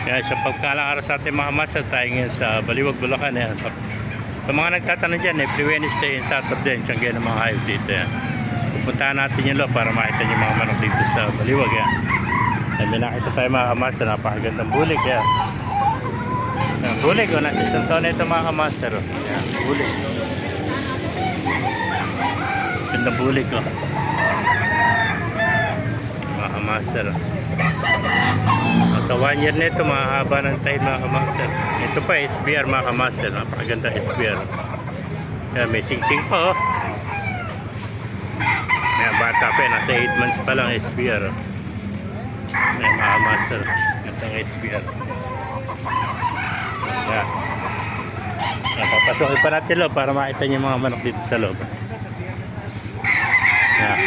Kaya sa pagkalang araw sa ating mga master, tayo ngayon sa Baliwag, Bulacan. Yan. Sa mga nagtatanong dyan, every Wednesday and Saturday, tiyangge ng mga hayop dito. Yan. Pupuntahan natin yung loob para makita yung mga manok dito sa Baliwag. Yan. Yan, may nakita tayo mga master, napakagandang bulik. Yan. Yan, bulik, nasa isang taon na ito mga master. Yan, bulik. Gandang bulik, oh. Mga master. Sa 1 year nito, mahaba ng time mga master. Ito pa SBR mga master, napakaganda SBR. Yan, may sing-sing pa, oh. May bata pa, nasa 8 months pa lang SBR. Yan mga master, gandang SBR. Yan. Papasukin pa natin loob para makita niyo mga manok dito sa loob. Yan.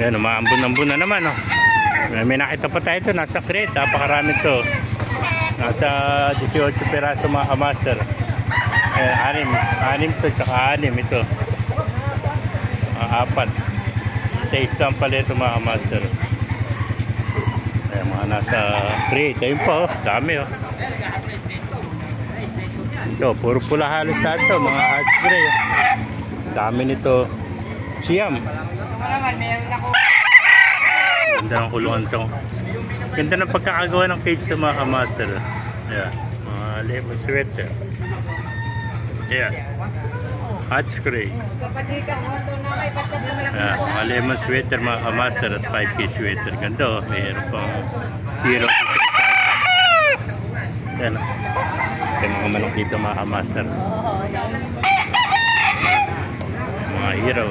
Yan, umaambun-ambun na naman, oh. May nakita pa tayo ito, nasa crate, napakarami ito. Nasa 18 peraso mga master. Anim to, tsaka 6 ito. 4. 6 lang pala ito mga master. Ayan, mga nasa crate. Ayun pa, oh, dami, oh. Ito, puro pula halos na ito, mga hats gray, oh. Dami nito. Siam. Ganda ng kulungan ito. Ganda ng pagkakagawa ng cage ng mga master. Yeah. Mga lemon sweater. Yeah. Hot spray. Yeah. Mga lemon sweater mga master at 5K sweater. Ganda, oh. Mayroon pang hero. Yan. May mga manok dito mga master. Mga hero.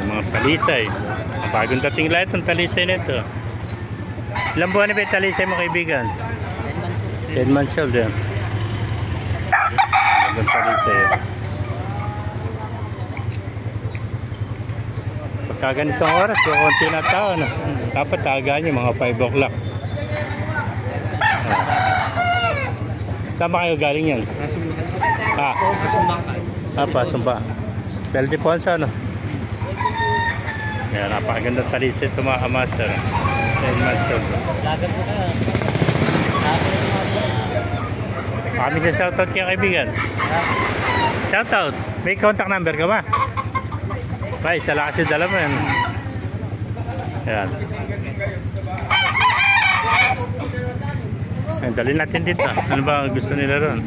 Mga talisay. Bagong dating lahat ng talisay nito. Ilang buwan na ba yung talisay mo kaibigan? 10 months old yan. Bagong talisay. Pagka ganitong oras, kukunti na tao. No? Dapat tagaan nyo mga 5 o'clock. Saan ba kayo galing yan? Pasumba. Sa Ildefonso, no? Yan, napakaganda talisay ito mga master. 10 months old. Kami sa shoutout kaya kaibigan. Shoutout. May contact number ka ba? Ay, isa lang kasi dala mo yan. Yan. Yan, dalhin natin dito. Ano ba gusto nila ron?